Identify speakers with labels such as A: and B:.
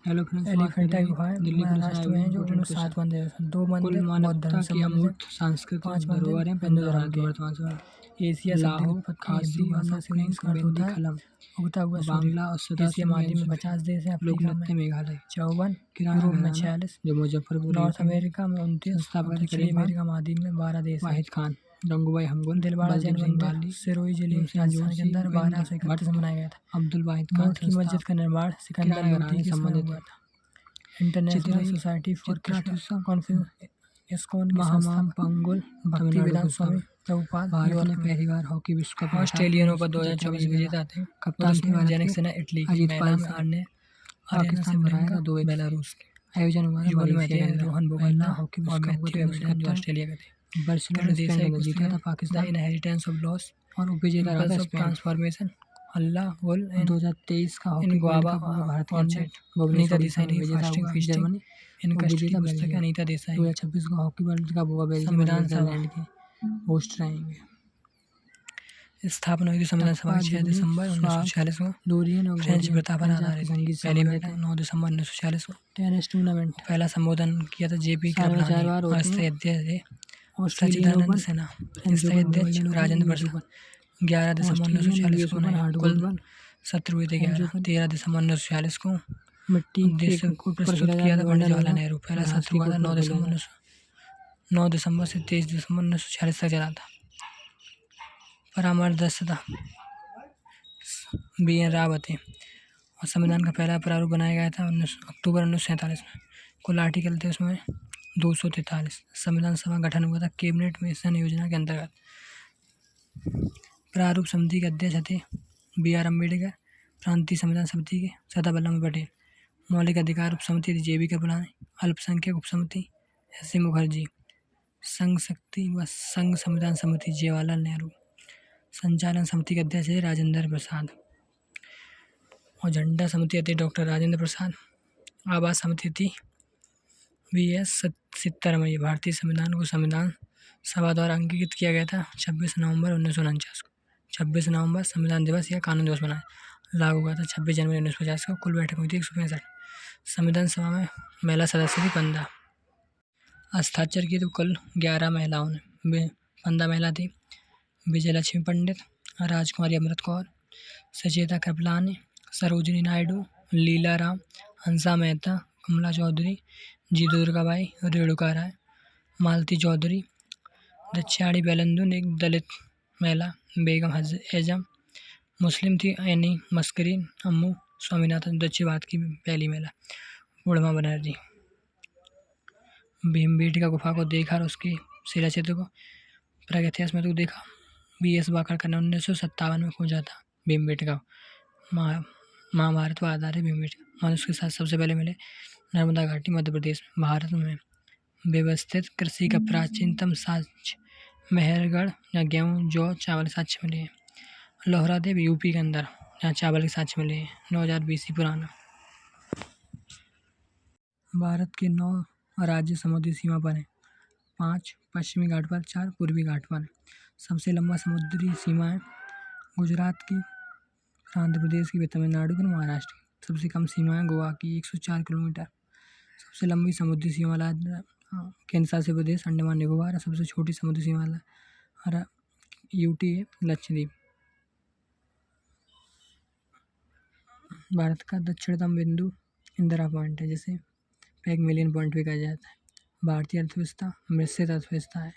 A: Hello friends,
B: Elephanta गुफाएं
A: Delhi police
B: Maharashtra में है, जो 7 मंदिर हैं, 2 मंदिर बौद्ध धर्म से
A: अमूर्त सांस्कृतिक
B: 5
A: धरोहर है
B: मंदिर हिंदू धर्म के।
A: वर्तमान समय
B: एशिया शब्द की
A: लाहौर,
B: उत्पत्ति
A: खासी,
B: हिब्रू भाषा से
A: अनुक्रिंग,
B: का अर्थ होता है
A: खलम,
B: उगता हुआ सूर्य।
A: बांग्ला और सदा
B: एशिया महाद्वीप में 50 देश हैं, अफ्रीका में
A: लोकनृत्य मेघालय,
B: 54,
A: किराना
B: यूरोप में
A: घराना
B: 46,
A: जो मुजफ्फरपुर
B: नॉर्थ
A: यूपी में,
B: अमेरिका में 29 और
A: संस्थापक
B: दक्षिणी अमेरिका महाद्वीप में 12 देश हैं।
A: वाहिद खान, गंगूबाई हमगुल,
B: दिलवाड़ा जैन
A: बलदेव सिंह
B: मंदिर
A: बाली,
B: सिरोही जिले
A: भीम सिंह
B: राजस्थान के
A: जोशी,
B: अंदर
A: उपेंद्र
B: 1231 में बनाया गया था।
A: अब्दुल वाहिद खान
B: मौत की मस्जिद का निर्माण सिकंदर
A: किराना
B: लोधी
A: घराने
B: के समय
A: संबंधित
B: हुआ था। International society for Krishna conference ISKCON के
A: महामहिम
B: संस्थापक
A: पंगुल,
B: भक्ति वेदांत स्वामी प्रभुपाद
A: भारत ने पहली बार हॉकी विश्व कप
B: ऑस्ट्रेलियन ओपन 2024 विजेता थे।
A: कप्तान थे भारत
B: जैनिक
A: के
B: सेना इटली की,
A: अजीत
B: महिला
A: पाल
B: में
A: सिंह,
B: अन्य
A: पाकिस्तान बनाएगा 2
B: बेलारूस के,
A: आयोजन हुआ था
B: युगल में
A: मलेशिया के अंदर।
B: रोहन
A: पहला
B: बोपन्ना
A: हॉकी
B: और
A: विश्व कप
B: मैथ्यू एबरडेन जो ऑस्ट्रेलिया के थे।
A: बार्सिलोना स्पेन के अंदर जीता था
B: the
A: Pakistan
B: inheritance of loss
A: और उपविजेता रहा था स्पेन।
B: ट्रांसफॉर्मेशन अल्लाह गोल
A: 2023 का hockey
B: in
A: world
B: guava
A: cup हुआ भारत के
B: और
A: अंदर।
B: अनीता
A: भुवनेश्वर
B: देसाई ने
A: विजेता
B: फास्टिंग
A: हुआ
B: फीस्टिंग
A: जर्मनी,
B: इन कस्टडी
A: उपविजेता
B: पुस्तक
A: बेल्जियम।
B: अनीता देसाई।
A: 2026 का हॉकी वर्ल्ड कप हुआ बेल्जियम और
B: संविधान सभा
A: नीदरलैंड के होस्ट रहेंगे।
B: स्थापना हुई थी संविधान सभा 6 दिसंबर 1946 को
A: डोरियन और
B: फ्रेंच
A: गोडियन
B: प्रथा पर आधारित
A: संगीत
B: पहली
A: संबंधित
B: बैठक 9 दिसंबर 1946 को
A: टेनिस टूर्नामेंट
B: पहला संबोधन किया था जेपी
A: साल में 4 बार होते
B: अस्थायी
A: हैं।
B: अध्यक्ष थे
A: ऑस्ट्रेलियन
B: सच्चिदानंद
A: ओपन,
B: सिन्हा
A: फ्रेंच
B: स्थायी
A: ओपन,
B: अध्यक्ष
A: विंबलडन ओपन,
B: राजेंद्र
A: यूएस
B: प्रसाद
A: ओपन,
B: 11 दिसंबर
A: ऑस्ट्रेलियन
B: 1946
A: यूएस
B: को
A: ओपन,
B: उन्हें
A: हार्ड
B: कुल
A: गोल्ड,
B: 70 हुए थे।
A: फ्रेंच
B: 11
A: ओपन,
B: 13 दिसंबर 1946 को
A: मिट्टी
B: उद्देश्य
A: के
B: को
A: ऊपर
B: प्रस्तुत
A: खेला
B: किया था पंडित
A: जाता
B: जवाहरलाल नेहरू। पहला सत्र हुआ था 9 दिसंबर से 23 दिसंबर 1946 तक चला था। परामर्शदाता बी.एन. रावत थे और संविधान का पहला प्रारूप बनाया गया था 19 अक्टूबर 1947 में। कुल आर्टिकल थे उसमें 243। संविधान सभा गठन हुआ था कैबिनेट मिशन योजना के अंतर्गत। प्रारूप समिति के अध्यक्ष थे बी.आर. अम्बेडकर, प्रांतीय संविधान समिति के सरदार वल्लभ भाई पटेल, मौलिक अधिकार उप समिति थी जे.बी. कृपलानी, अल्पसंख्यक उप समिति एस.सी. मुखर्जी, संघ शक्ति व संघ संविधान समिति जवाहरलाल नेहरू, संचालन समिति के अध्यक्ष थे राजेंद्र प्रसाद और झंडा समिति थे डॉक्टर राजेंद्र प्रसाद। आवास समिति थी बी.एस. सित्तरमैया। भारतीय संविधान को संविधान सभा द्वारा अंगीकृत किया गया था 26 नवंबर 1949 को। 26 नवंबर संविधान दिवस या कानून दिवस बनाया, लागू हुआ था 26 जनवरी 1950 को। कुल बैठक हुई थी 165। संविधान सभा में महिला सदस्य थी 15। हस्ताक्षर किए तो कुल 11 महिलाओं ने। 15 महिला थी विजयलक्ष्मी पंडित, राजकुमारी अमृत कौर, सचेता कृपलानी, सरोजिनी नायडू, लीला राम, हंसा मेहता, कमला चौधरी, जी दुर्गाबाई, रेणुका राय, मालती चौधरी, दक्षाणी बेलंदुन एक दलित महिला, बेगम एजम, मुस्लिम थी एनी मस्करीन, अम्मू स्वामीनाथन, दक्षिण भारत की पहली महिला, बुढ़मा बनर्जी। भीमबेटका गुफा को देखा और उसके शिलाचित्र को प्रागैतिहासिक में तो देखा। बी.एस. वाकड़कर ने 1957 में खोजा था भीमबेटका। महाभारत पर आधारित भीमबेटका मनुष्य के साथ सबसे पहले मिले नर्मदा घाटी मध्य प्रदेश में। भारत में व्यवस्थित कृषि का प्राचीनतम साक्ष्य मेहरगढ़, जहाँ गेहूँ, जौ, चावल के साक्ष्य मिले हैं। लोहरा देव यूपी के अंदर, जहाँ चावल के साक्ष्य मिले हैं। 9000 BC पुराना। भारत के 9 राज्य समुद्री सीमा पर हैं। 5 पश्चिमी घाट पर, 4 पूर्वी घाट पर। सबसे लंबा समुद्री सीमा है गुजरात की, आंध्र प्रदेश की, तमिलनाडु की, महाराष्ट्र की। सबसे कम सीमा है गोवा की 104 किलोमीटर। सबसे लंबी समुद्री सीमा वाला केंद्र शासित प्रदेश अंडमान निकोबार। सबसे छोटी समुद्री सीमा वाला यूटी है लक्षद्वीप। भारत का दक्षिणतम बिंदु इंदिरा पॉइंट है, जिसे पैगमेलियन पॉइंट भी कहा जाता है। भारतीय अर्थव्यवस्था मिश्रित अर्थव्यवस्था है।